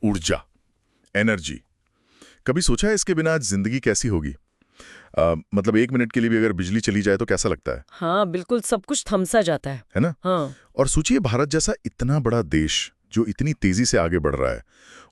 ऊर्जा, एनर्जी। कभी सोचा है इसके बिना आज जिंदगी कैसी होगी? मतलब 1 मिनट के लिए भी अगर बिजली चली जाए तो कैसा लगता है? हाँ बिल्कुल, सब कुछ थमसा जाता है ना? हाँ। और सोचिए भारत जैसा इतना बड़ा देश जो इतनी तेजी से आगे बढ़ रहा है,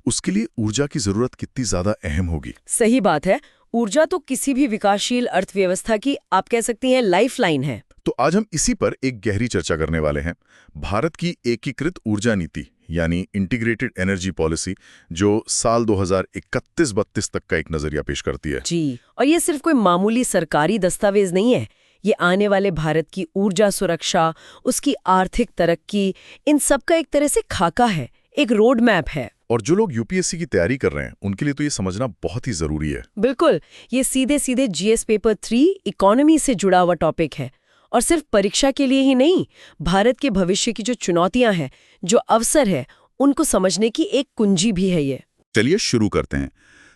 उसके लिए ऊर्जा की जरूरत कितनी ज्यादा अहम होगी। सही बात है। ऊर्जा तो किसी भी विकासशील अर्थव्यवस्था की आप कह सकती हैं लाइफलाइन है। तो आज हम इसी पर एक गहरी चर्चा करने वाले हैं। भारत की एकीकृत ऊर्जा नीति यानी इंटीग्रेटेड एनर्जी पॉलिसी, जो साल 2031-32 तक का एक नजरिया पेश करती है। जी, और ये सिर्फ कोई मामूली सरकारी दस्तावेज नहीं है। ये आने वाले भारत की ऊर्जा सुरक्षा, उसकी आर्थिक तरक्की, इन सब का एक तरह से खाका है, एक रोड मैप है। और जो लोग यूपीएससी की तैयारी कर रहे हैं उनके लिए तो ये समझना बहुत ही जरूरी है। बिल्कुल, ये सीधे सीधे जीएस पेपर 3 इकोनॉमी से जुड़ा हुआ टॉपिक है। और सिर्फ परीक्षा के लिए ही नहीं, भारत के भविष्य की जो चुनौतियां हैं, जो अवसर है, उनको समझने की एक कुंजी भी है ये। चलिए शुरू करते हैं।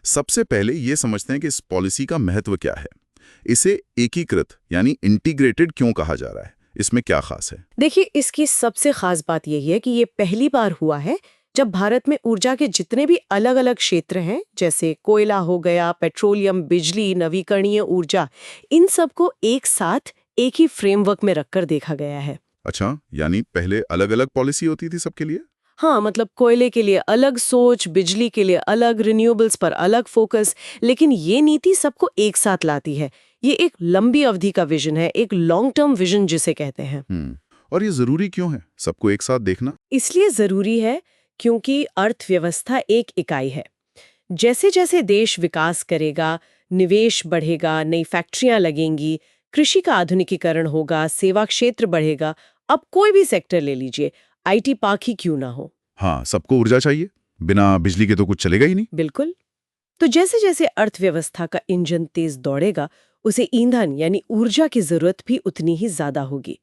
सबसे पहले ये समझते हैं कि इस पॉलिसी का महत्व क्या है। इसे एकीकृत यानी इंटीग्रेटेड क्यों कहा जा रहा है? इसमें क्या खास है? देखिए, इसकी सबसे खास बात यही है कि ये पहली बार हुआ है जब भारत में ऊर्जा के जितने भी अलग अलग क्षेत्र हैं, जैसे कोयला हो गया, पेट्रोलियम, बिजली, नवीकरणीय ऊर्जा, इन सबको एक साथ एक ही फ्रेमवर्क में रखकर देखा गया है। अच्छा, यानी पहले अलग अलग पॉलिसी होती थी सबके लिए? हाँ, मतलब कोयले के लिए अलग सोच, बिजली के लिए अलग, रिन्यूएबल्स पर अलग फोकस, लेकिन ये नीति सबको एक साथ लाती है। ये एक लंबी अवधि का विजन है, एक लॉन्ग टर्म विजन जिसे कहते हैं। और ये जरूरी क्यों है सबको एक साथ देखना? इसलिए जरूरी है क्योंकि अर्थव्यवस्था एक इकाई है। जैसे जैसे देश विकास करेगा, निवेश बढ़ेगा, नई फैक्ट्रियां लगेंगी, कृषि का आधुनिकीकरण होगा, सेवा क्षेत्र बढ़ेगा। अब कोई भी सेक्टर ले लीजिए, आईटी पार्क ही क्यों ना हो। हाँ, सबको ऊर्जा चाहिए, बिना बिजली के तो कुछ चलेगा ही नहीं। बिल्कुल। तो जैसे जैसे अर्थव्यवस्था का इंजन तेज दौड़ेगा, उसे ईंधन यानी ऊर्जा की जरूरत भी उतनी ही ज्यादा होगी।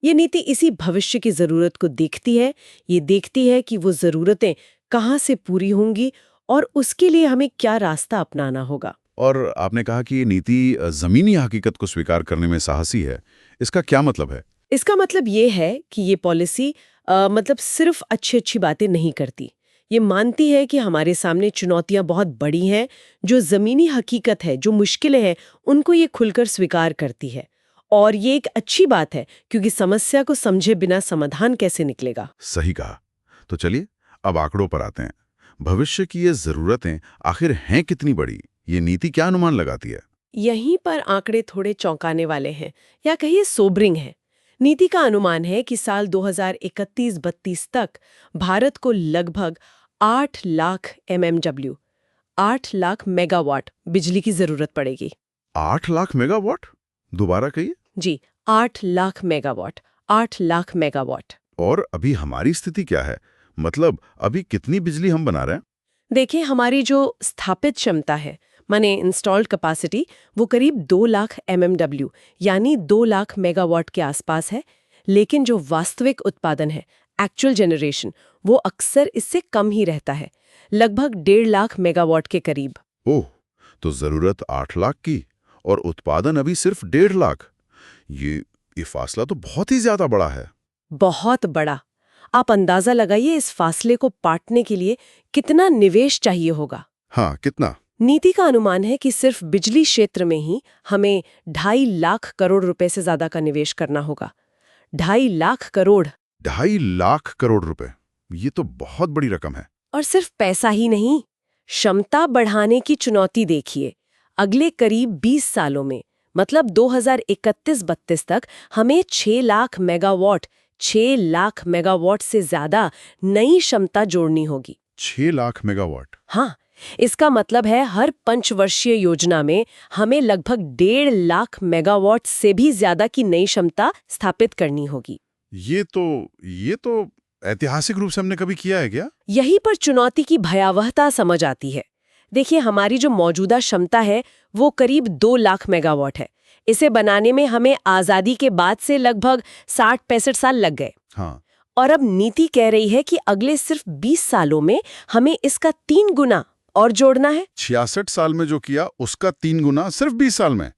ये नीति इसी भविष्य की जरूरत को देखती है। ये देखती है कि वो जरूरतें कहाँ से पूरी होंगी और उसके लिए हमें क्या रास्ता अपनाना होगा। और आपने कहा कि ये नीति जमीनी हकीकत को स्वीकार करने में साहसी है। इसका क्या मतलब है? इसका मतलब ये है कि ये पॉलिसी मतलब सिर्फ अच्छी अच्छी बातें नहीं करती। ये मानती है कि हमारे सामने चुनौतियां बहुत बड़ी हैं, जो जमीनी हकीकत है, जो मुश्किलें हैं, उनको ये खुलकर स्वीकार करती है। और ये एक अच्छी बात है, क्योंकि समस्या को समझे बिना समाधान कैसे निकलेगा। सही कहा। तो चलिए अब आंकड़ों पर आते हैं। भविष्य की ये जरूरतें आखिर हैं कितनी बड़ी? ये नीति क्या अनुमान लगाती है? यहीं पर आंकड़े थोड़े चौंकाने वाले हैं, या कहिए सोबरिंग हैं। नीति का अनुमान है कि साल 2031-32 तक भारत को लगभग 8 लाख MMW, 8 लाख मेगावाट बिजली की जरूरत पड़ेगी। 8 लाख मेगावाट? दोबारा कहिए। जी, 8 लाख मेगावाट, 8 लाख मेगावाट। और अभी हमारी स्थिति क्या है? मतलब अभी कितनी बिजली हम बना रहे हैं? देखिए, हमारी जो स्थापित क्षमता है, माने इंस्टॉल्ड कैपेसिटी, वो करीब 2 लाख MMW यानी 2 लाख मेगावाट के आसपास है। लेकिन जो वास्तविक उत्पादन है, एक्चुअल जनरेशन, वो अक्सर इससे कम ही रहता है, लगभग 1.5 लाख मेगावाट के करीब। ओह, तो जरूरत 8 लाख की और उत्पादन अभी सिर्फ 1.5 लाख। ये फासला तो बहुत ही ज्यादा बड़ा है। बहुत बड़ा। आप अंदाजा लगाइए इस फासले को पाटने के लिए कितना निवेश चाहिए होगा। हाँ, कितना? नीति का अनुमान है कि सिर्फ बिजली क्षेत्र में ही हमें 2.5 लाख करोड़ रुपए से ज्यादा का निवेश करना होगा। 2.5 लाख करोड़। 2.5 लाख करोड़ रुपए, ये तो बहुत बड़ी रकम है। और सिर्फ पैसा ही नहीं, क्षमता बढ़ाने की चुनौती देखिए। अगले करीब 20 सालों में, मतलब 2031-32 तक हमें 6 लाख मेगावाट, 6 लाख मेगावाट से ज्यादा नई क्षमता जोड़नी होगी। 6 लाख मेगावाट? हाँ, इसका मतलब है हर पंचवर्षीय योजना में हमें लगभग 1.5 लाख मेगावाट से भी ज्यादा की नई क्षमता स्थापित करनी होगी। ये तो ऐतिहासिक रूप से हमने कभी किया है क्या? यहीं पर चुनौती की भयावहता समझ आती है। देखिए, हमारी जो मौजूदा क्षमता है वो करीब 2 लाख मेगावाट है। इसे बनाने में हमें आजादी के बाद से लगभग 60-65 साल लग गए। हाँ। और अब नीति कह रही है कि अगले सिर्फ 20 सालों में हमें इसका 3 गुना और जोड़ना है। 66 साल में जो किया उसका 3 गुना सिर्फ 20 साल में।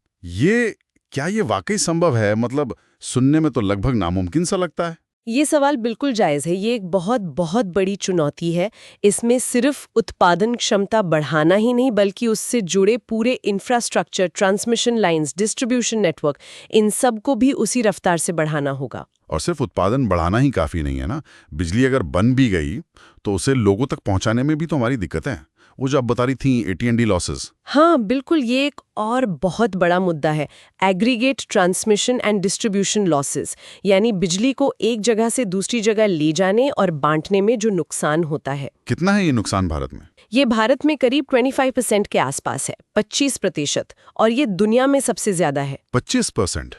क्या ये वाकई संभव है? मतलब सुनने में तो लगभग नामुमकिन सा लगता है। ये सवाल बिल्कुल जायज़ है। ये एक बहुत बहुत बड़ी चुनौती है। इसमें सिर्फ उत्पादन क्षमता बढ़ाना ही नहीं, बल्कि उससे जुड़े पूरे infrastructure, transmission lines, distribution network, इन सब को भी उसी रफ्तार से बढ़ाना होगा। और सिर्फ उत्पादन बढ़ाना ही काफी नहीं है ना। बिजली अगर बन भी गई तो उसे लोगों तक पहुंचाने में भी तो हमारी दिक्कत है। वो जो आप बता रही थी AT&T लॉसेस। हाँ बिल्कुल, ये एक और बहुत बड़ा मुद्दा है। Aggregate transmission and distribution losses, यानी बिजली को एक जगह से दूसरी जगह ले जाने और बांटने में जो नुकसान होता है। कितना है ये नुकसान भारत में? ये भारत में करीब 25% के आसपास है, 25%, और ये दुनिया में सबसे ज्यादा है। 25%?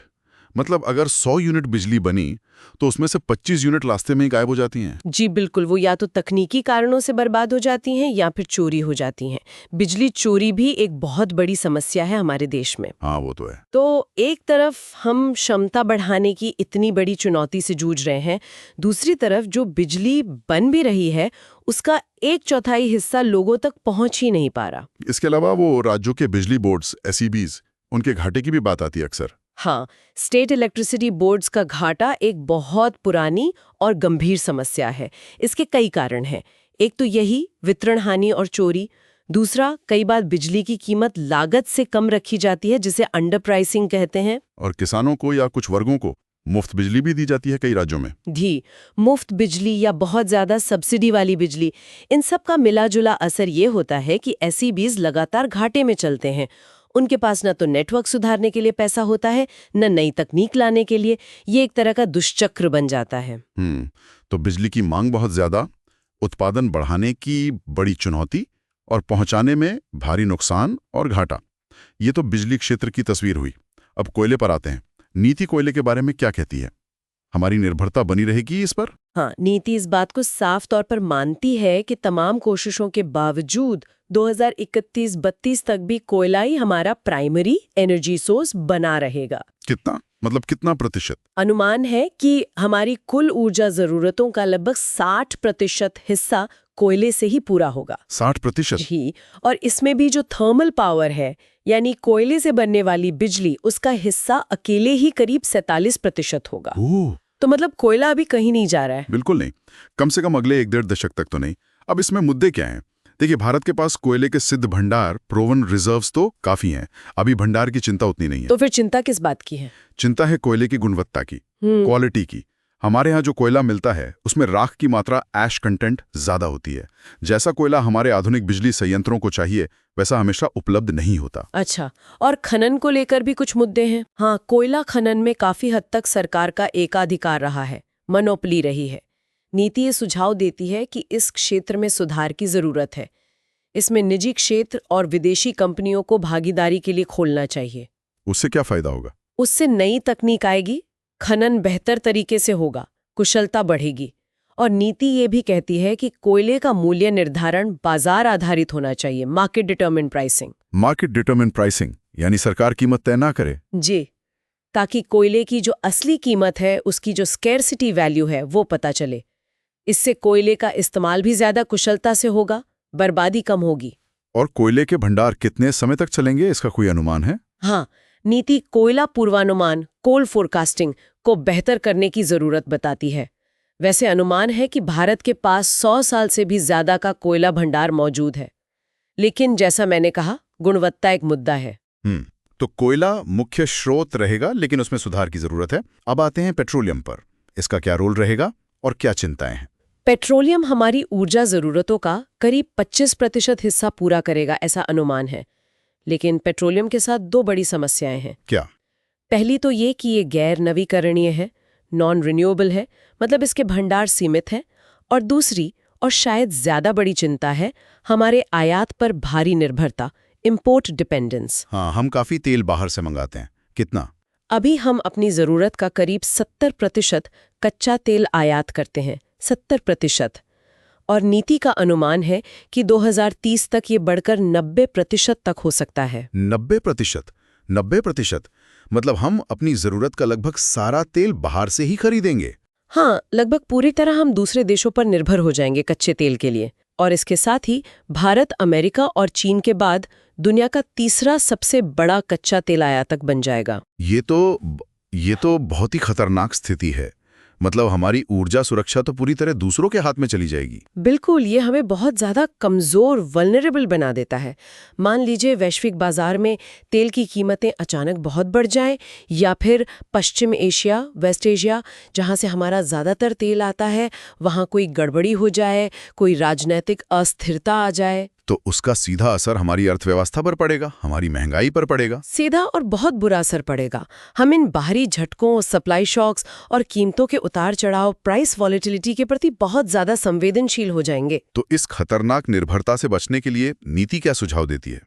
मतलब अगर 100 यूनिट बिजली बनी तो उसमें से 25 यूनिट रास्ते में ही गायब हो जाती हैं। जी बिल्कुल, वो या तो तकनीकी कारणों से बर्बाद हो जाती हैं या फिर चोरी हो जाती हैं। बिजली चोरी भी एक बहुत बड़ी समस्या है हमारे देश में। हाँ वो तो है। तो एक तरफ हम क्षमता बढ़ाने की इतनी बड़ी चुनौती से जूझ रहे हैं, दूसरी तरफ जो बिजली बन भी रही है उसका 1/4 हिस्सा लोगों तक पहुंच ही नहीं पा रहा। इसके अलावा वो राज्यों के बिजली बोर्ड्स, SEBs, उनके घाटे की भी बात आती है अक्सर। हाँ, स्टेट इलेक्ट्रिसिटी बोर्ड्स का घाटा एक बहुत पुरानी और गंभीर समस्या है। इसके कई कारण हैं। एक तो यही वितरण हानि और चोरी। दूसरा, कई बार बिजली की कीमत लागत से कम रखी जाती है, जिसे अंडर प्राइसिंग कहते हैं। और किसानों को या कुछ वर्गों को मुफ्त बिजली भी दी जाती है कई राज्यों में। जी, मुफ्त बिजली या बहुत ज्यादा सब्सिडी वाली बिजली, इन सब का मिला जुला असर ये होता है कि SEBs लगातार घाटे में चलते हैं। उनके पास न तो नेटवर्क सुधारने के लिए पैसा होता है, न नई तकनीक लाने के लिए। ये एक तरह का दुष्चक्र बन जाता है। तो बिजली की मांग बहुत ज्यादा, उत्पादन बढ़ाने की बड़ी चुनौती और पहुंचाने में भारी नुकसान और घाटा। ये तो बिजली क्षेत्र की तस्वीर हुई। अब कोयले पर आते हैं। नीति कोयले के बारे में क्या कहती है? हमारी निर्भरता बनी रहेगी इस पर? हाँ, नीति इस बात को साफ तौर पर मानती है कि तमाम कोशिशों के बावजूद 2031-32 तक भी कोयला ही हमारा प्राइमरी एनर्जी सोर्स बना रहेगा। कितना? मतलब कितना प्रतिशत? अनुमान है कि हमारी कुल ऊर्जा जरूरतों का लगभग 60% हिस्सा कोयले से ही पूरा होगा। 60%? ही, और इसमें भी जो थर्मल पावर है, यानी कोयले से बनने वाली बिजली, उसका हिस्सा अकेले ही करीब 47% होगा। तो मतलब कोयला अभी कहीं नहीं जा रहा है। बिल्कुल नहीं, कम से कम अगले 1-1.5 दशक तक तो नहीं। अब इसमें मुद्दे क्या हैं? देखिए, भारत के पास कोयले के सिद्ध भंडार, प्रोवन रिजर्व्स तो काफी हैं। अभी भंडार की चिंता उतनी नहीं है। तो फिर चिंता किस बात की है? चिंता है कोयले की गुणवत्ता की, क्वालिटी की। हमारे यहाँ जो कोयला मिलता है उसमें राख की मात्रा, ऐश कंटेंट ज्यादा होती है। जैसा कोयला हमारे आधुनिक बिजली संयंत्रों को चाहिए वैसा हमेशा उपलब्ध नहीं होता। अच्छा, और खनन को लेकर भी कुछ मुद्दे हैं। हाँ, कोयला खनन में काफी हद तक सरकार का एकाधिकार रहा है, मोनोपोली रही है। नीति ये सुझाव देती है कि इस क्षेत्र में सुधार की जरूरत है। इसमें निजी क्षेत्र और विदेशी कंपनियों को भागीदारी के लिए खोलना चाहिए। उससे क्या फायदा होगा? उससे नई तकनीक आएगी, खनन बेहतर तरीके से होगा, कुशलता बढ़ेगी। और नीति ये भी कहती है कि कोयले का मूल्य निर्धारण बाजार आधारित होना चाहिए, market determined pricing. Market determined pricing यानी सरकार कीमत तय ना करे। जी, ताकि कोयले की जो असली कीमत है, उसकी जो स्कैरसिटी वैल्यू है, वो पता चले। इससे कोयले का इस्तेमाल भी ज्यादा कुशलता से होगा, बर्बादी कम होगी। और कोयले के भंडार कितने समय तक चलेंगे, इसका कोई अनुमान है? हाँ, नीति कोयला पूर्वानुमान, कोल फोरकास्टिंग को बेहतर करने की जरूरत बताती है। वैसे अनुमान है कि भारत के पास 100 साल से भी ज्यादा का कोयला भंडार मौजूद है, लेकिन जैसा मैंने कहा, गुणवत्ता एक मुद्दा है। तो कोयला मुख्य स्रोत रहेगा, लेकिन उसमें सुधार की जरूरत है। अब आते हैं पेट्रोलियम पर। इसका क्या रोल रहेगा और क्या चिंताएं हैं? पेट्रोलियम हमारी ऊर्जा जरूरतों का करीब 25% हिस्सा पूरा करेगा, ऐसा अनुमान है। लेकिन पेट्रोलियम के साथ 2 बड़ी समस्याएं हैं। क्या? पहली तो ये कि ये गैर नवीकरणीय है, नॉन रिन्यूएबल है, मतलब इसके भंडार सीमित हैं। और दूसरी, और शायद ज्यादा बड़ी चिंता है, हमारे आयात पर भारी निर्भरता, इंपोर्ट डिपेंडेंस। हाँ, हम काफी तेल बाहर से मंगाते हैं। कितना? अभी हम अपनी जरूरत का करीब 70% कच्चा तेल आयात करते हैं, 70%। और नीति का अनुमान है कि 2030 तक ये बढ़कर 90% तक हो सकता है। 90%? 90%? मतलब हम अपनी जरूरत का लगभग सारा तेल बाहर से ही खरीदेंगे? हाँ, लगभग पूरी तरह हम दूसरे देशों पर निर्भर हो जाएंगे कच्चे तेल के लिए। और इसके साथ ही भारत, अमेरिका और चीन के बाद दुनिया का तीसरा सबसे बड़ा कच्चा तेल आयातक बन जाएगा। ये तो बहुत ही खतरनाक स्थिति है। मतलब हमारी ऊर्जा सुरक्षा तो पूरी तरह दूसरों के हाथ में चली जाएगी। बिल्कुल, ये हमें बहुत ज्यादा कमजोर, वल्नरेबल बना देता है। मान लीजिए वैश्विक बाजार में तेल की कीमतें अचानक बहुत बढ़ जाएं, या फिर पश्चिम एशिया, वेस्ट एशिया, जहां से हमारा ज्यादातर तेल आता है, वहां कोई गड़बड़ी हो जाए, कोई राजनीतिक अस्थिरता आ जाए, तो उसका सीधा असर हमारी अर्थव्यवस्था पर पड़ेगा, हमारी महंगाई पर पड़ेगा। सीधा और बहुत बुरा असर पड़ेगा। हम इन बाहरी झटकों, सप्लाई शॉक्स और कीमतों के उतार चढ़ाव, प्राइस वॉलेटिलिटी के प्रति बहुत ज्यादा संवेदनशील हो जाएंगे। तो इस खतरनाक निर्भरता से बचने के लिए नीति क्या सुझाव देती है?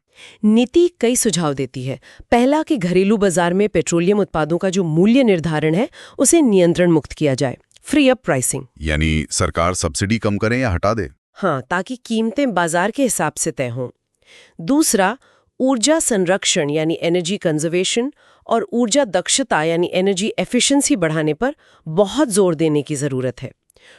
नीति कई सुझाव देती है। पहला कि घरेलू बाजार में पेट्रोलियम उत्पादों का जो मूल्य निर्धारण है उसे नियंत्रण मुक्त किया जाए, फ्री अप प्राइसिंग। यानी सरकार सब्सिडी कम करे या हटा दे? हाँ, ताकि कीमतें बाजार के हिसाब से तय हों। दूसरा, ऊर्जा संरक्षण यानी एनर्जी कंजर्वेशन और ऊर्जा दक्षता यानी एनर्जी एफिशिएंसी बढ़ाने पर बहुत जोर देने की जरूरत है।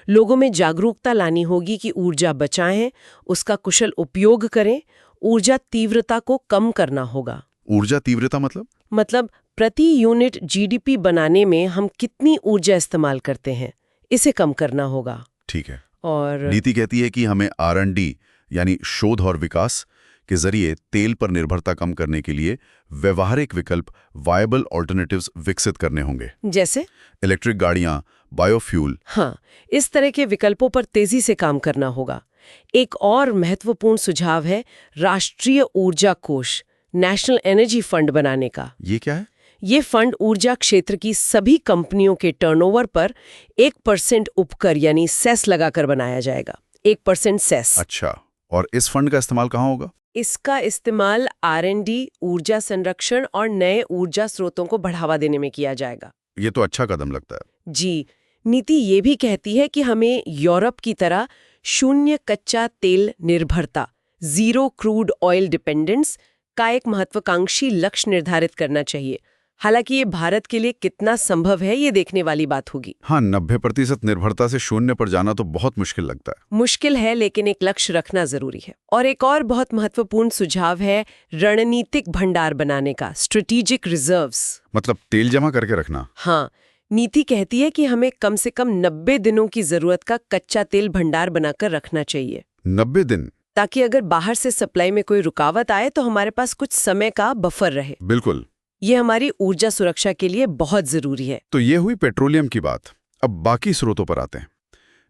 लोगों में जागरूकता लानी होगी कि ऊर्जा बचाएं, उसका कुशल उपयोग करें, ऊर्जा तीव्रता को कम करना होगा। ऊर्जा तीव्रता मतलब प्रति यूनिट जीडीपी बनाने में हम कितनी ऊर्जा इस्तेमाल करते हैं, इसे कम करना होगा। ठीक है। और नीति कहती है कि हमें R&D यानी शोध और विकास के जरिए तेल पर निर्भरता कम करने के लिए व्यवहारिक विकल्प, वायबल ऑल्टरनेटिव्स विकसित करने होंगे। जैसे इलेक्ट्रिक गाड़ियां, बायोफ्यूल। हाँ, इस तरह के विकल्पों पर तेजी से काम करना होगा। एक और महत्वपूर्ण सुझाव है राष्ट्रीय ऊर्जा कोष, नेशनल एनर्जी फंड बनाने का। ये क्या है? ये फंड ऊर्जा क्षेत्र की सभी कंपनियों के टर्नओवर पर 1% उपकर यानी सेस लगाकर बनाया जाएगा। 1% सेस। अच्छा, और इस फंड का इस्तेमाल कहाँ होगा? इसका इस्तेमाल R&D, ऊर्जा संरक्षण और नए ऊर्जा स्रोतों को बढ़ावा देने में किया जाएगा। ये तो अच्छा कदम लगता है। जी, नीति ये भी कहती है कि हमें यूरोप की तरह शून्य कच्चा तेल निर्भरता, जीरो क्रूड ऑयल डिपेंडेंस का एक महत्वाकांक्षी लक्ष्य निर्धारित करना चाहिए। हालांकि ये भारत के लिए कितना संभव है ये देखने वाली बात होगी। हाँ, 90% निर्भरता से 0 पर जाना तो बहुत मुश्किल लगता है। मुश्किल है, लेकिन एक लक्ष्य रखना जरूरी है। और एक और बहुत महत्वपूर्ण सुझाव है रणनीतिक भंडार बनाने का, स्ट्रेटेजिक रिजर्व्स। मतलब तेल जमा करके रखना। हाँ, नीति कहती है कि हमें कम से कम 90 दिनों की जरूरत का कच्चा तेल भंडार बनाकर रखना चाहिए। 90 दिन? ताकि अगर बाहर से सप्लाई में कोई रुकावट आए तो हमारे पास कुछ समय का बफर रहे। बिल्कुल। ये हमारी ऊर्जा सुरक्षा के लिए बहुत जरूरी है। तो ये हुई पेट्रोलियम की बात। अब बाकी स्रोतों पर आते हैं।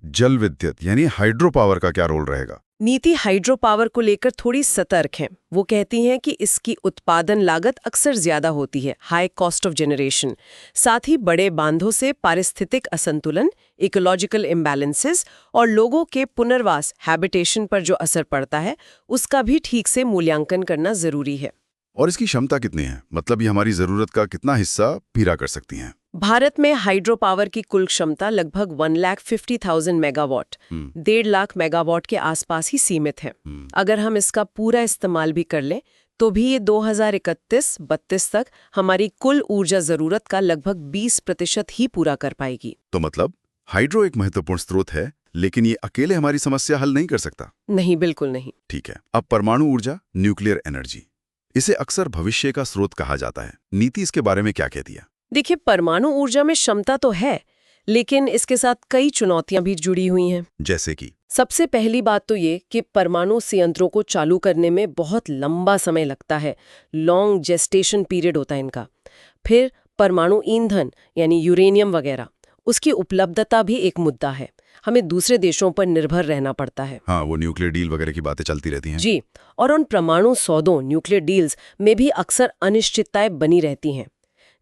जल विद्युत यानी हाइड्रो पावर का क्या रोल रहेगा? नीति हाइड्रो पावर को लेकर थोड़ी सतर्क है। वो कहती हैं कि इसकी उत्पादन लागत अक्सर ज्यादा होती है, हाई कॉस्ट ऑफ जनरेशन। साथ ही बड़े बांधों से पारिस्थितिक असंतुलन, इकोलॉजिकल इम्बैलेंसेस और लोगों के पुनर्वास, हैबिटेशन पर जो असर पड़ता है, उसका भी ठीक से मूल्यांकन करना जरूरी है। और इसकी क्षमता कितनी है? मतलब ये हमारी जरूरत का कितना हिस्सा पूरा कर सकती हैं? भारत में हाइड्रो पावर की कुल क्षमता लगभग 1,50,000 मेगावाट, 1.5 लाख मेगावाट के आसपास ही सीमित है। अगर हम इसका पूरा इस्तेमाल भी कर लें तो भी ये 2031-32 तक हमारी कुल ऊर्जा जरूरत का लगभग 20% ही पूरा कर पाएगी। तो मतलब हाइड्रो एक महत्वपूर्ण स्रोत है, लेकिन ये अकेले हमारी समस्या हल नहीं कर सकता। नहीं, बिल्कुल नहीं। ठीक है। अब परमाणु ऊर्जा, न्यूक्लियर एनर्जी, इसे अक्सर भविष्य का स्रोत कहा जाता है। नीति इसके बारे में क्या कहती है? देखिए, परमाणु ऊर्जा में क्षमता तो है, लेकिन इसके साथ कई चुनौतियां भी जुड़ी हुई हैं। जैसे कि सबसे पहली बात तो ये कि परमाणु संयंत्रों को चालू करने में बहुत लंबा समय लगता है, लॉन्ग जेस्टेशन पीरियड होता है इनका। फिर परमाणु ईंधन यानी यूरेनियम वगैरह, उसकी उपलब्धता भी एक मुद्दा है। हमें दूसरे देशों पर निर्भर रहना पड़ता है। हाँ, वो न्यूक्लियर डील वगैरह की बातें चलती रहती हैं। जी, और उन परमाणु सौदों, न्यूक्लियर डील्स में भी अक्सर अनिश्चितताएं बनी रहती हैं।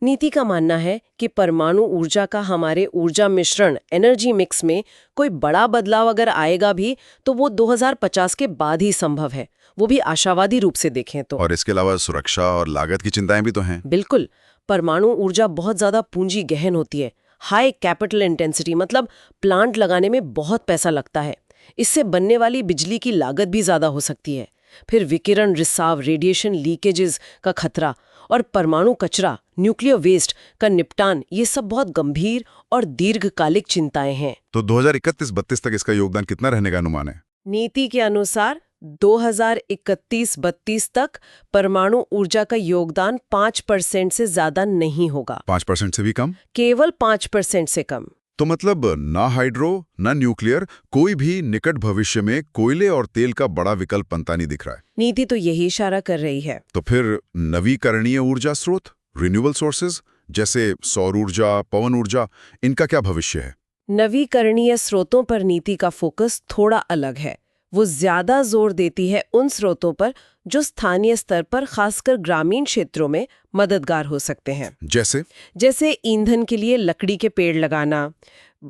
नीति का मानना है कि परमाणु ऊर्जा का हमारे ऊर्जा मिश्रण, एनर्जी मिक्स में कोई बड़ा बदलाव अगर आएगा भी तो वो 2050 के बाद ही संभव है, वो भी आशावादी रूप से देखें तो। और इसके अलावा सुरक्षा और लागत की चिंताएं भी तो हैं। बिल्कुल, परमाणु ऊर्जा बहुत ज्यादा पूंजी गहन होती है, हाई कैपिटल इंटेंसिटी, मतलब प्लांट लगाने में बहुत पैसा लगता है। इससे बनने वाली बिजली की लागत भी ज्यादा हो सकती है। फिर विकिरण रिसाव, रेडिएशन लीकेजेस का खतरा और परमाणु कचरा, न्यूक्लियर वेस्ट का निपटान, ये सब बहुत गंभीर और दीर्घकालिक चिंताएं हैं। तो 2031-32 तक इसका योगदान कितना रहने का अनुमान है? नीति के अनुसार 2031-32 तक परमाणु ऊर्जा का योगदान 5% से ज्यादा नहीं होगा। 5% से भी कम? केवल 5% से कम। तो मतलब ना हाइड्रो ना न्यूक्लियर, कोई भी निकट भविष्य में कोयले और तेल का बड़ा विकल्प बनता नहीं दिख रहा है। नीति तो यही इशारा कर रही है। तो फिर नवीकरणीय ऊर्जा स्रोत, रिन्यूएबल सोर्सेज जैसे सौर ऊर्जा, पवन ऊर्जा, इनका क्या भविष्य है? नवीकरणीय स्रोतों पर नीति का फोकस थोड़ा अलग है। वो ज्यादा जोर देती है उन स्रोतों पर जो स्थानीय स्तर पर, खासकर ग्रामीण क्षेत्रों में मददगार हो सकते हैं। जैसे ईंधन के लिए लकड़ी के पेड़ लगाना,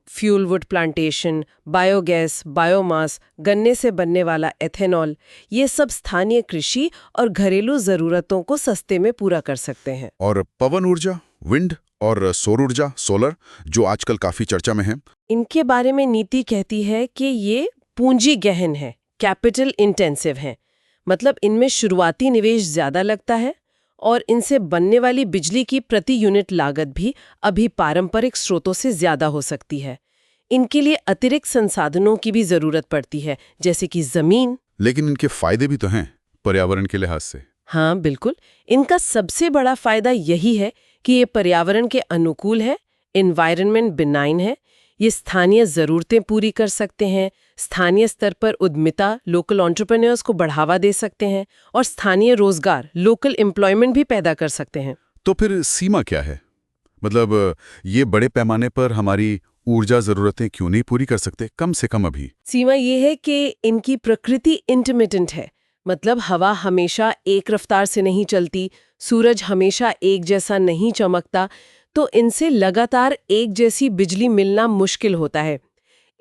fuel wood plantation, biogas, biomass, गन्ने से बनने वाला एथेनॉल, ये सब स्थानीय कृषि और घरेलू जरूरतों को सस्ते में पूरा कर सकते हैं। और पवन ऊर्जा, विंड और सौर ऊर्जा, सोलर, जो आजकल काफी चर्चा में है, इनके बारे में नीति कहती है कि ये पूंजी गहन है, कैपिटल इंटेंसिव है। मतलब इनमें शुरुआती निवेश ज्यादा लगता है और इनसे बनने वाली बिजली की प्रति यूनिट लागत भी अभी पारंपरिक स्रोतों से ज्यादा हो सकती है। इनके लिए अतिरिक्त संसाधनों की भी जरूरत पड़ती है, जैसे कि जमीन। लेकिन इनके फायदे भी तो हैं पर्यावरण के लिहाज से। हाँ बिल्कुल, इनका सबसे बड़ा फायदा यही है कि ये पर्यावरण के अनुकूल है, एनवायरनमेंट बिनाइन है, ये स्थानीय जरूरतें पूरी कर सकते हैं, स्थानीय स्तर पर उद्यमिता, लोकल एंटरप्रेन्योर्स को बढ़ावा दे सकते हैं और स्थानीय रोजगार, लोकल एम्प्लॉयमेंट भी पैदा कर सकते हैं। तो फिर सीमा क्या है? मतलब ये बड़े पैमाने पर हमारी ऊर्जा जरूरतें क्यों नहीं पूरी कर सकते, कम से कम अभी? सीमा ये है कि इनकी प्रकृति इंटरमिटेंट है। मतलब हवा हमेशा एक रफ्तार से नहीं चलती, सूरज हमेशा एक जैसा नहीं चमकता, तो इनसे लगातार एक जैसी बिजली मिलना मुश्किल होता है।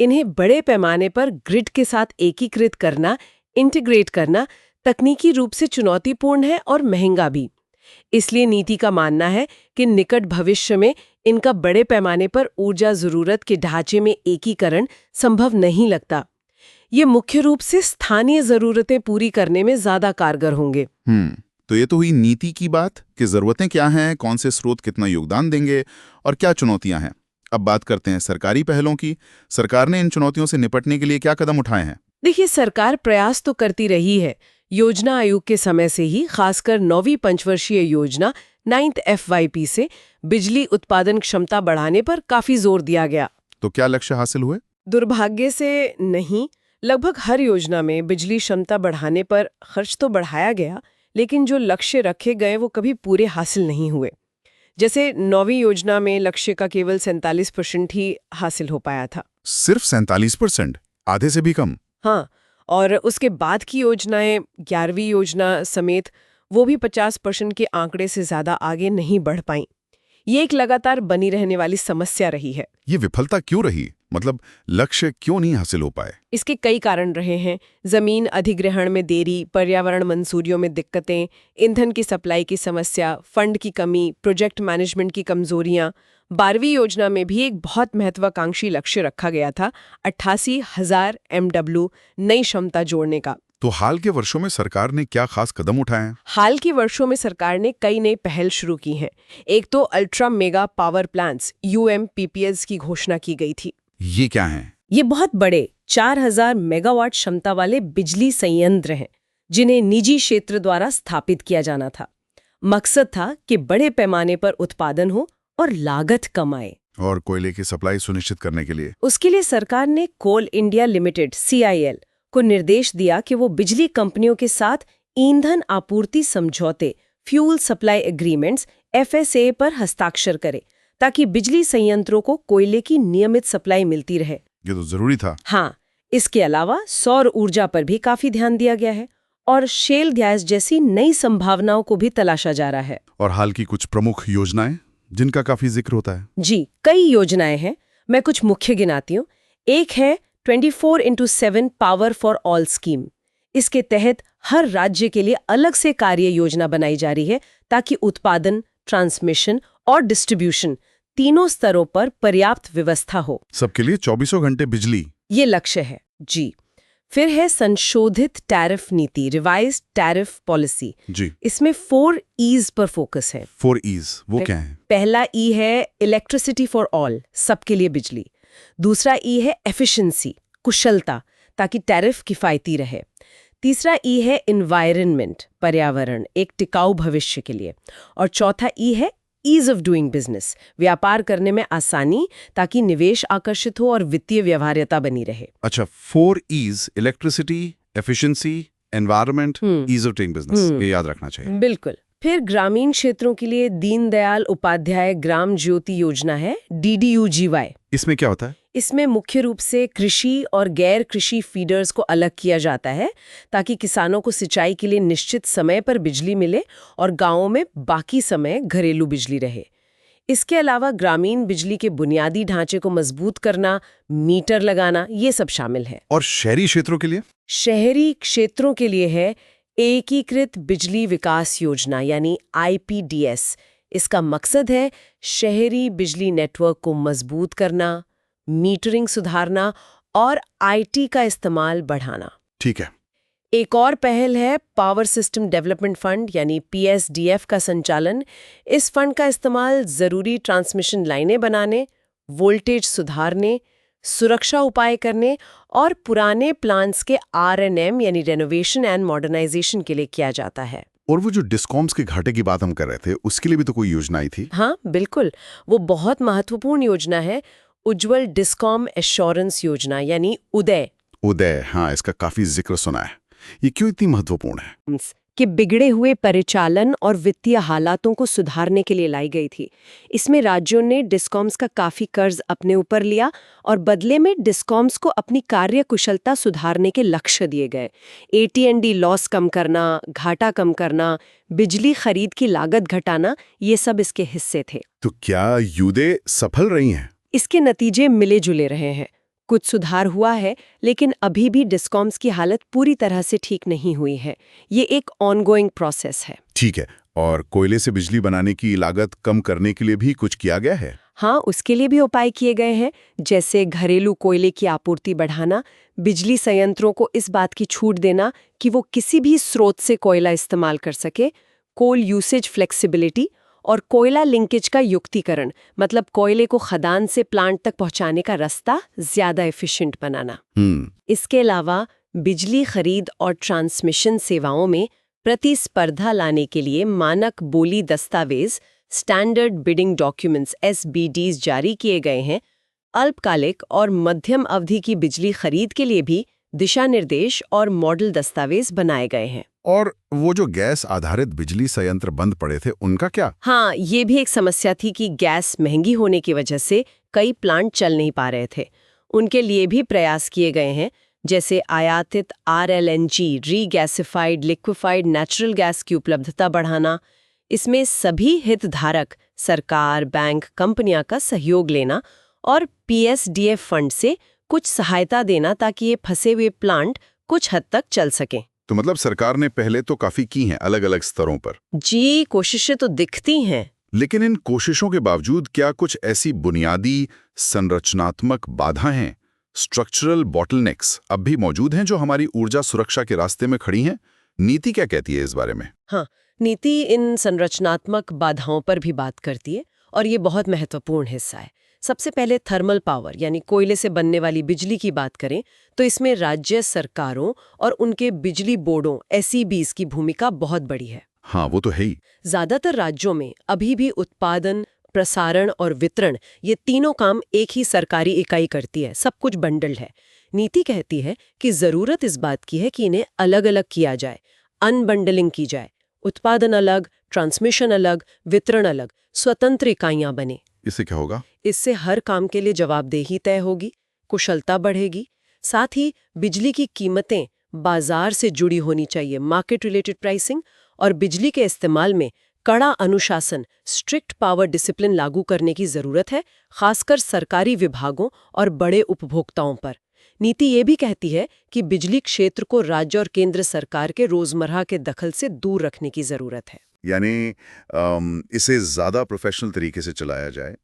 इन्हें बड़े पैमाने पर ग्रिड के साथ एकीकृत करना, इंटीग्रेट करना तकनीकी रूप से चुनौतीपूर्ण है और महंगा भी। इसलिए नीति का मानना है कि निकट भविष्य में इनका बड़े पैमाने पर ऊर्जा जरूरत के ढांचे में एकीकरण संभव नहीं लगता। ये मुख्य रूप से स्थानीय जरूरतें पूरी करने में ज्यादा कारगर होंगे। तो ये तो हुई नीति की बात कि जरूरतें क्या हैं, कौन से स्रोत कितना योगदान देंगे और क्या चुनौतियां हैं। अब बात करते हैं सरकारी पहलों की। सरकार ने इन चुनौतियों से निपटने के लिए क्या कदम उठाए हैं? देखिए, सरकार प्रयास तो करती रही है। योजना आयोग के समय से ही, खासकर 9वीं पंचवर्षीय योजना 9th FYP से बिजली उत्पादन क्षमता बढ़ाने पर काफी जोर दिया गया। तो क्या लक्ष्य हासिल हुए? दुर्भाग्य से नहीं। लगभग हर योजना में बिजली क्षमता बढ़ाने पर खर्च तो बढ़ाया गया, लेकिन जो लक्ष्य रखे गए वो कभी पूरे हासिल नहीं हुए। जैसे 9वीं योजना में लक्ष्य का केवल 47% ही हासिल हो पाया था। सिर्फ 47%? आधे से भी कम? हाँ, और उसके बाद की योजनाएं, 11वीं योजना समेत, वो भी 50% के आंकड़े से ज्यादा आगे नहीं बढ़ पाईं। ये एक लगातार बनी रहने वाली समस्या रही है। ये विफलता क्यों रही? मतलब लक्ष्य क्यों नहीं हासिल हो पाए? इसके कई कारण रहे हैं। जमीन अधिग्रहण में देरी, पर्यावरण मंजूरियों में दिक्कतें, ईंधन की सप्लाई की समस्या, फंड की कमी, प्रोजेक्ट मैनेजमेंट की कमजोरियां। 12वीं योजना में भी एक बहुत महत्वाकांक्षी लक्ष्य रखा गया था, 88,000 MW नई क्षमता जोड़ने का। तो हाल के वर्षों में सरकार ने क्या खास कदम उठाए हैं? हाल के वर्षों में सरकार ने कई नई पहल शुरू की हैं। एक तो ultra mega power plants UMPPs की घोषणा की गई थी। ये क्या है? ये बहुत बड़े 4000 मेगावाट क्षमता वाले बिजली संयंत्र हैं, जिन्हें निजी क्षेत्र द्वारा स्थापित किया जाना था। मकसद था कि बड़े पैमाने पर उत्पादन हो और लागत कम आए। और कोयले की सप्लाई सुनिश्चित करने के लिए उसके लिए सरकार ने कोल इंडिया लिमिटेड CIL को निर्देश दिया कि वो बिजली कंपनियों के साथ ईंधन आपूर्ति समझौते, फ्यूल सप्लाई एग्रीमेंट्स FSA पर हस्ताक्षर करे, ताकि बिजली संयंत्रों को कोयले की नियमित सप्लाई मिलती रहे। ये तो जरूरी था। हाँ, इसके अलावा सौर ऊर्जा पर भी काफी ध्यान दिया गया है और शेल गैस जैसी नई संभावनाओं को भी तलाशा जा रहा है। और हाल की कुछ प्रमुख योजनाएं जिनका काफी जिक्र होता है? जी, कई योजनाएं हैं। मैं कुछ मुख्य गिनाती हूँ। एक है 24x7 power for all scheme. इसके तहत हर राज्य के लिए अलग से कार्य योजना बनाई जा रही है, ताकि उत्पादन, ट्रांसमिशन और डिस्ट्रीब्यूशन तीनों स्तरों पर पर्याप्त व्यवस्था हो। सबके लिए 24 घंटे बिजली, ये लक्ष्य है जी। फिर है संशोधित टैरिफ नीति, रिवाइज्ड टैरिफ पॉलिसी। जी। इसमें 4 E's पर फोकस है। 4 E's वो क्या है? पहला E है इलेक्ट्रिसिटी फॉर ऑल, सबके लिए बिजली। दूसरा E है एफिशिएंसी, कुशलता, ताकि टैरिफ किफायती रहे। तीसरा E है एनवायरनमेंट, पर्यावरण, एक टिकाऊ भविष्य के लिए। और चौथा E है ईज ऑफ डूइंग बिजनेस, व्यापार करने में आसानी, ताकि निवेश आकर्षित हो और वित्तीय व्यवहार्यता बनी रहे। अच्छा, 4 E's, electricity, efficiency, environment, ease of doing business, ये याद रखना चाहिए। बिल्कुल। फिर ग्रामीण क्षेत्रों के लिए दीनदयाल उपाध्याय ग्राम ज्योति योजना है, DDUGY। इसमें क्या होता है? इसमें मुख्य रूप से कृषि और गैर कृषि फीडर्स को अलग किया जाता है, ताकि किसानों को सिंचाई के लिए निश्चित समय पर बिजली मिले और गांवों में बाकी समय घरेलू बिजली रहे। इसके अलावा ग्रामीण बिजली के बुनियादी ढांचे को मजबूत करना, मीटर लगाना, ये सब शामिल है। और शहरी क्षेत्रों के लिए? शहरी क्षेत्रों के लिए है एकीकृत बिजली विकास योजना यानी IPDS। इसका मकसद है शहरी बिजली नेटवर्क को मजबूत करना, मीटरिंग सुधारना और IT का इस्तेमाल बढ़ाना। ठीक है। एक और पहल है पावर सिस्टम डेवलपमेंट फंड यानी PSDF का संचालन। इस फंड का इस्तेमाल जरूरी ट्रांसमिशन लाइनें बनाने, वोल्टेज सुधारने, सुरक्षा उपाय करने और पुराने प्लांट्स के RNM यानी रेनोवेशन एंड मॉडर्नाइजेशन के लिए किया जाता है। और वो जो डिस्कॉम्स के घाटे की बात हम कर रहे थे, उसके लिए भी तो कोई योजना आई थी? हाँ बिल्कुल, वो बहुत महत्वपूर्ण योजना है, उज्ज्वल डिस्कॉम एश्योरेंस योजना यानी उदय। उदय, हाँ, इसका काफी जिक्र सुना है। ये क्यों इतनी महत्वपूर्ण है? कि बिगड़े हुए परिचालन और वित्तीय हालातों को सुधारने के लिए लाई गई थी। इसमें राज्यों ने डिस्कॉम्स का काफी कर्ज अपने ऊपर लिया और बदले में डिस्कॉम्स को अपनी कार्य कुशलता सुधारने के लक्ष्य दिए गए। AT&D लॉस कम करना, घाटा कम करना, बिजली खरीद की लागत घटाना, ये सब इसके हिस्से थे। तो क्या यूदे सफल रही हैं? इसके नतीजे मिले जुले रहे हैं। कुछ सुधार हुआ है, लेकिन अभी भी डिस्कॉम्स की हालत पूरी तरह से ठीक नहीं हुई है। ये एक ऑनगोइंग प्रोसेस है। ठीक है। और कोयले से बिजली बनाने की लागत कम करने के लिए भी कुछ किया गया है? हाँ, उसके लिए भी उपाय किए गए हैं, जैसे घरेलू कोयले की आपूर्ति बढ़ाना, बिजली संयंत्रों को इस बात की छूट देना कि वो किसी भी स्रोत से कोयला इस्तेमाल कर सके, कोल यूसेज फ्लेक्सिबिलिटी और कोयला लिंकेज का युक्तिकरण, मतलब कोयले को खदान से प्लांट तक पहुंचाने का रास्ता ज्यादा एफिशिएंट बनाना। इसके अलावा बिजली खरीद और ट्रांसमिशन सेवाओं में प्रतिस्पर्धा लाने के लिए मानक बोली दस्तावेज स्टैंडर्ड बिडिंग डॉक्यूमेंट्स SBDs जारी किए गए हैं। अल्पकालिक और मध्यम अवधि की बिजली खरीद के लिए भी दिशा निर्देश और मॉडल दस्तावेज बनाए गए हैं। और वो जो गैस आधारित बिजली संयंत्र बंद पड़े थे, उनका क्या? हाँ, ये भी एक समस्या थी कि गैस महंगी होने की वजह से कई प्लांट चल नहीं पा रहे थे। उनके लिए भी प्रयास किए गए हैं, जैसे आयातित RLNG रीगैसिफाइड लिक्विफाइड नेचुरल गैस की उपलब्धता बढ़ाना। इसमें सभी हितधारक, सरकार, बैंक, कंपनियां का सहयोग लेना और PSDF फंड से कुछ सहायता देना, ताकि ये फंसे हुए प्लांट कुछ हद तक चल सकें। तो मतलब सरकार ने पहले तो काफी की हैं अलग अलग स्तरों पर। जी, कोशिशें तो दिखती हैं। लेकिन इन कोशिशों के बावजूद क्या कुछ ऐसी बुनियादी संरचनात्मक बाधाएं हैं, स्ट्रक्चरल बॉटलनेक्स अब भी मौजूद हैं जो हमारी ऊर्जा सुरक्षा के रास्ते में खड़ी हैं? नीति क्या कहती है इस बारे में? हाँ, नीति इन संरचनात्मक बाधाओं पर भी बात करती है और ये बहुत महत्वपूर्ण हिस्सा है। सबसे पहले थर्मल पावर यानी कोयले से बनने वाली बिजली की बात करें तो इसमें राज्य सरकारों और उनके बिजली बोर्डों SEBs की भूमिका बहुत बड़ी है। हाँ, वो तो है ही। ज्यादातर राज्यों में अभी भी उत्पादन, प्रसारण और वितरण, ये तीनों काम एक ही सरकारी इकाई करती है। सब कुछ बंडल्ड है। नीति कहती है कि जरूरत इस बात की है कि इन्हें अलग अलग किया जाए, अनबंडलिंग की जाए। उत्पादन अलग, ट्रांसमिशन अलग, वितरण अलग, स्वतंत्र इकाइयां बने। इससे क्या होगा? इससे हर काम के लिए जवाबदेही तय होगी, कुशलता बढ़ेगी। साथ ही बिजली की कीमतें बाजार से जुड़ी होनी चाहिए, मार्केट रिलेटेड प्राइसिंग, और बिजली के इस्तेमाल में कड़ा अनुशासन, स्ट्रिक्ट पावर डिसिप्लिन लागू करने की जरूरत है, खासकर सरकारी विभागों और बड़े उपभोक्ताओं पर। नीति ये भी कहती है कि बिजली क्षेत्र को राज्य और केंद्र सरकार के रोजमर्रा के दखल से दूर रखने की जरूरत है। यानी इसे ज्यादा प्रोफेशनल तरीके से चलाया जाए,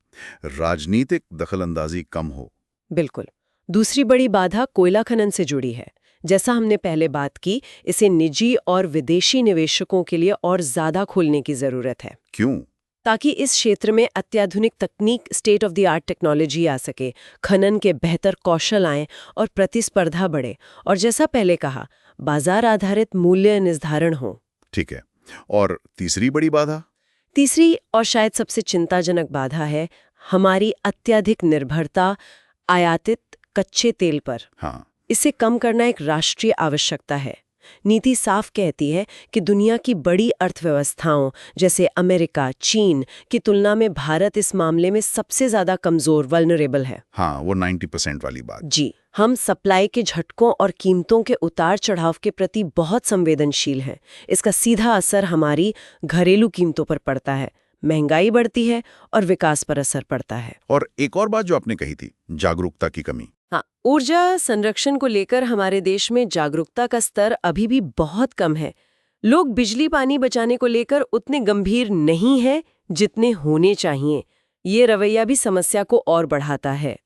राजनीतिक दखलंदाजी कम हो। बिल्कुल। दूसरी बड़ी बाधा कोयला खनन से जुड़ी है। जैसा हमने पहले बात की, इसे निजी और विदेशी निवेशकों के लिए और ज्यादा खोलने की जरूरत है। क्यों? ताकि इस क्षेत्र में अत्याधुनिक तकनीक, state of the art technology आ सके, खनन के बेहतर कौशल आएं और प्रतिस्पर्धा बढ़े, और जैसा पहले कहा, बाजार आधारित मूल्य निर्धारण हो। ठीक है। और तीसरी बड़ी बाधा? तीसरी और शायद सबसे चिंताजनक बाधा है हमारी अत्यधिक निर्भरता आयातित कच्चे तेल पर। हाँ, इसे कम करना एक राष्ट्रीय आवश्यकता है। नीति साफ कहती है कि दुनिया की बड़ी अर्थव्यवस्थाओं जैसे अमेरिका, चीन की तुलना में भारत इस मामले में सबसे ज्यादा कमजोर, वल्नरेबल है। हाँ, वो 90% वाली बात। जी, हम सप्लाई के झटकों और कीमतों के उतार चढ़ाव के प्रति बहुत संवेदनशील हैं। इसका सीधा असर हमारी घरेलू कीमतों पर पड़ता है, महंगाई बढ़ती है और विकास पर असर पड़ता है। और एक और बात जो आपने कही थी, जागरूकता की कमी। हाँ, ऊर्जा संरक्षण को लेकर हमारे देश में जागरूकता का स्तर अभी भी बहुत कम है। लोग बिजली पानी बचाने को लेकर उतने गंभीर नहीं हैं जितने होने चाहिए। ये रवैया भी समस्या को और बढ़ाता है।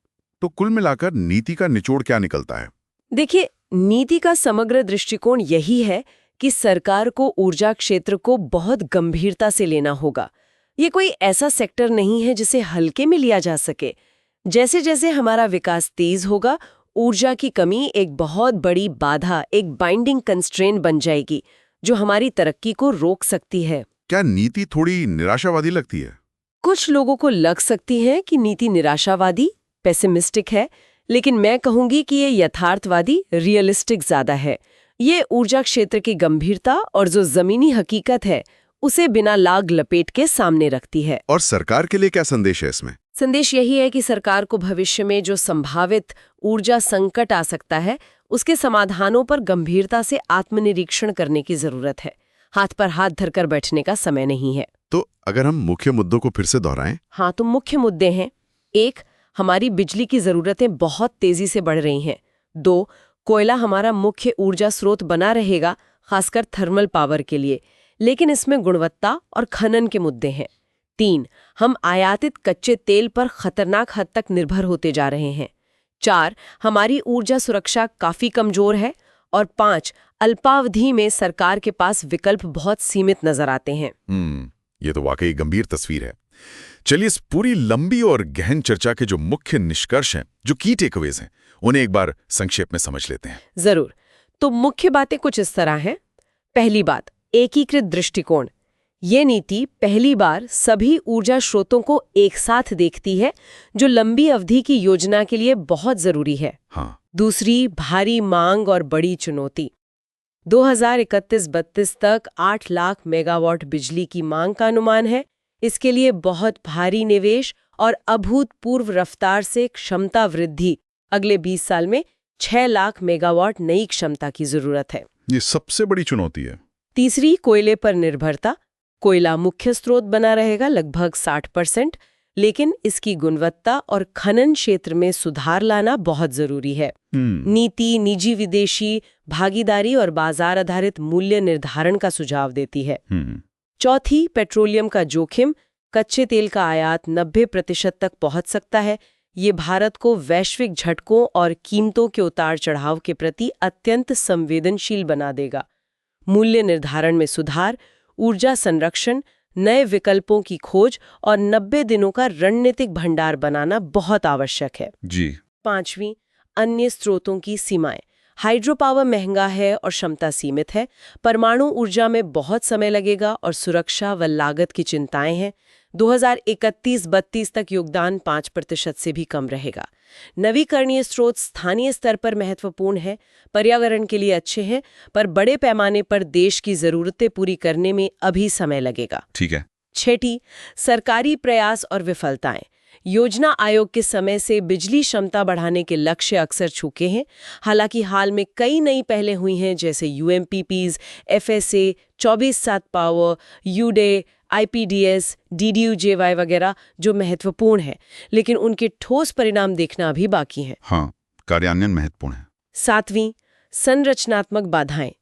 तो कुल मिलाकर नीति का निचोड़ क्या निकलता है? देखिए, नीति का समग्र दृष्टिकोण यही है कि सरकार को ऊर्जा क्षेत्र को बहुत गंभीरता से लेना होगा। ये कोई ऐसा सेक्टर नहीं है जिसे हल्के में लिया जा सके। जैसे जैसे हमारा विकास तेज होगा, ऊर्जा की कमी एक बहुत बड़ी बाधा, एक बाइंडिंग कंस्ट्रेंट बन जाएगी जो हमारी तरक्की को रोक सकती है। क्या नीति थोड़ी निराशावादी लगती है? कुछ लोगों को लग सकती है कि नीति निराशावादी, पेसिमिस्टिक है, लेकिन मैं कहूंगी कि ये यथार्थवादी, रियलिस्टिक ज्यादा है। ये ऊर्जा क्षेत्र की गंभीरता और जो जमीनी हकीकत है उसे बिना लाग लपेट के सामने रखती है। और सरकार के लिए क्या संदेश है इसमें? संदेश यही है कि सरकार को भविष्य में जो संभावित ऊर्जा संकट आ सकता है उसके समाधानों पर गंभीरता से आत्मनिरीक्षण करने की जरूरत है। हाथ पर हाथ धरकर बैठने का समय नहीं है। तो अगर हम मुख्य मुद्दों को फिर से दोहराएं? हाँ, तो मुख्य मुद्दे हैं। 1, हमारी बिजली की जरूरतें बहुत तेजी से बढ़ रही हैं। 2, कोयला हमारा मुख्य ऊर्जा स्रोत बना रहेगा, खासकर थर्मल पावर के लिए, लेकिन इसमें गुणवत्ता और खनन के मुद्दे हैं। 3, हम आयातित कच्चे तेल पर खतरनाक हद तक निर्भर होते जा रहे हैं। 4, हमारी ऊर्जा सुरक्षा काफी कमजोर है। और 5, अल्पावधि में सरकार के पास विकल्प बहुत सीमित नजर आते हैं। ये तो वाकई गंभीर तस्वीर है। चलिए, इस पूरी लंबी और गहन चर्चा के जो मुख्य निष्कर्ष हैं, जो की टेकअवेज हैं, उन्हें एक बार संक्षेप में समझ लेते हैं। जरूर। तो मुख्य बातें कुछ इस तरह हैं। पहली बात, एकीकृत दृष्टिकोण। ये नीति पहली बार सभी ऊर्जा स्रोतों को एक साथ देखती है, जो लंबी अवधि की योजना के लिए बहुत जरूरी है। हाँ। दूसरी, भारी मांग और बड़ी चुनौती। 2031-32 तक 8 लाख मेगावाट बिजली की मांग का अनुमान है। इसके लिए बहुत भारी निवेश और अभूतपूर्व रफ्तार से क्षमता वृद्धि। अगले 20 साल में 6 लाख मेगावाट नई क्षमता की जरूरत है। ये सबसे बड़ी चुनौती है। तीसरी, कोयले पर निर्भरता। कोयला मुख्य स्रोत बना रहेगा लगभग 60%, लेकिन इसकी गुणवत्ता और खनन क्षेत्र में सुधार लाना बहुत जरूरी है। नीति निजी विदेशी भागीदारी और बाजार आधारित मूल्य निर्धारण का सुझाव देती है। चौथी, पेट्रोलियम का जोखिम। कच्चे तेल का आयात 90% तक पहुंच सकता है। ये भारत को वैश्विक झटकों और कीमतों के उतार चढ़ाव के प्रति अत्यंत संवेदनशील बना देगा। मूल्य निर्धारण में सुधार, ऊर्जा संरक्षण, नए विकल्पों की खोज और 90 दिनों का रणनीतिक भंडार बनाना बहुत आवश्यक है। जी। 5वीं, अन्य स्रोतों की सीमाएं। हाइड्रो पावर महंगा है और क्षमता सीमित है। परमाणु ऊर्जा में बहुत समय लगेगा और सुरक्षा व लागत की चिंताएं हैं। 2031-32 तक योगदान 5% से भी कम रहेगा। नवीकरणीय स्रोत स्थानीय स्तर पर महत्वपूर्ण है, पर्यावरण के लिए अच्छे हैं, पर बड़े पैमाने पर देश की जरूरतें पूरी करने में अभी समय लगेगा। ठीक है। 6ठी, सरकारी प्रयास और विफलताएं। योजना आयोग के समय से बिजली क्षमता बढ़ाने के लक्ष्य अक्सर चूके हैं। हालांकि हाल में कई नई पहलें हुई हैं, जैसे UMPPs, FSA, 24/7 power, UDE, IPDS, DDU-JY वगैरह, जो महत्वपूर्ण है, लेकिन उनके ठोस परिणाम देखना अभी बाकी है। हाँ, कार्यान्वयन महत्वपूर्ण है। 7वीं, संरचनात्मक बाधाएं।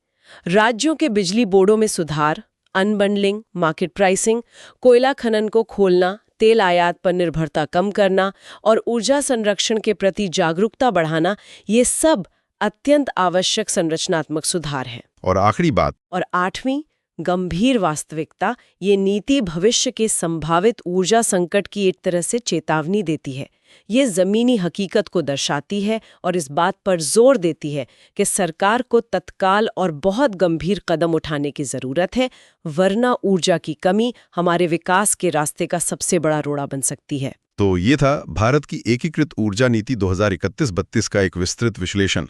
राज्यों के बिजली बोर्डों में सुधार, अनबंडलिंग, मार्केट प्राइसिंग, कोयला खनन को खोलना, तेल आयात पर निर्भरता कम करना और ऊर्जा संरक्षण के प्रति जागरूकता बढ़ाना, ये सब अत्यंत आवश्यक संरचनात्मक सुधार हैं। और आखिरी बात, और 8वीं, गंभीर वास्तविकता। ये नीति भविष्य के संभावित ऊर्जा संकट की एक तरह से चेतावनी देती है। ये ज़मीनी हकीकत को दर्शाती है और इस बात पर जोर देती है कि सरकार को तत्काल और बहुत गंभीर कदम उठाने की ज़रूरत है, वरना ऊर्जा की कमी हमारे विकास के रास्ते का सबसे बड़ा रोड़ा बन सकती है। तो ये था भारत की एकीकृत ऊर्जा नीति 2031-32 का एक विस्तृत विश्लेषण।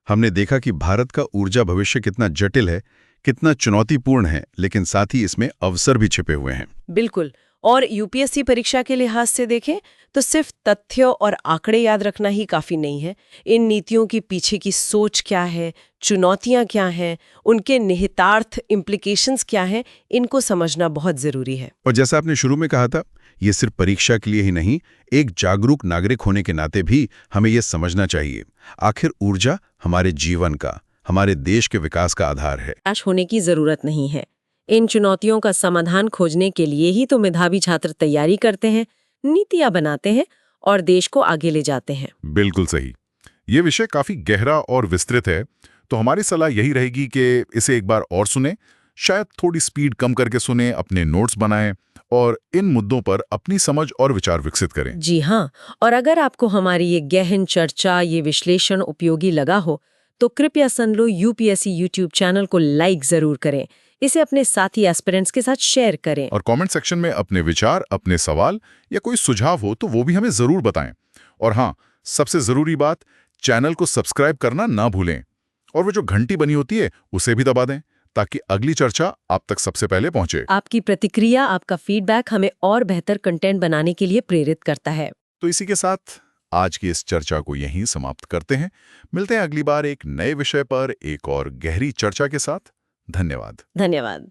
हमने देखा कि भारत का ऊर्जा भविष्य कितना जटिल है, कितना चुनौतीपूर्ण है, लेकिन साथ ही इसमें अवसर भी छिपे हुए हैं। बिल्कुल। और यूपीएससी परीक्षा के लिहाज से देखें तो सिर्फ तथ्यों और आंकड़े याद रखना ही काफी नहीं है। इन नीतियों के पीछे की सोच क्या है, चुनौतियां क्या हैं, उनके निहितार्थ इम्प्लीकेशंस क्या हैं, इनको समझना बहुत जरूरी है। और जैसा आपने शुरू में कहा था, ये सिर्फ परीक्षा के लिए ही नहीं, एक जागरूक नागरिक होने के नाते भी हमें ये समझना चाहिए, आखिर ऊर्जा हमारे जीवन का, हमारे देश के विकास का आधार है। निराश होने की जरूरत नहीं है। इन चुनौतियों का समाधान खोजने के लिए ही तो मेधावी छात्र तैयारी करते हैं, नीतियां बनाते हैं और देश को आगे ले जाते हैं। बिल्कुल सही। ये विषय काफी गहरा और विस्तृत है, तो हमारी सलाह यही रहेगी कि इसे एक बार और सुने, शायद थोड़ी स्पीड कम करके सुने, अपने नोट्स बनाएं और इन मुद्दों पर अपनी समझ और विचार विकसित करें। जी हाँ, और अगर आपको हमारी ये गहन चर्चा, ये विश्लेषण उपयोगी लगा हो तो कृपया सुन लो यूपीएससी यूट्यूब चैनल को लाइक जरूर करें, इसे अपने साथी एस्पिरेंट्स के साथ शेयर करें। और कमेंट सेक्शन में अपने विचार, अपने सवाल या कोई सुझाव हो तो वो भी हमें जरूर बताएं। और हाँ, सबसे जरूरी बात, चैनल को सब्सक्राइब करना ना भूलें और वो जो घंटी बनी होती है उसे भी दबा दें, ताकि अगली चर्चा आप तक सबसे पहले पहुंचे। आपकी प्रतिक्रिया, आपका फीडबैक हमें और बेहतर कंटेंट बनाने के लिए प्रेरित करता है। तो इसी के साथ आज की इस चर्चा को यहीं समाप्त करते हैं। मिलते हैं अगली बार एक नए विषय पर एक और गहरी चर्चा के साथ। धन्यवाद। धन्यवाद।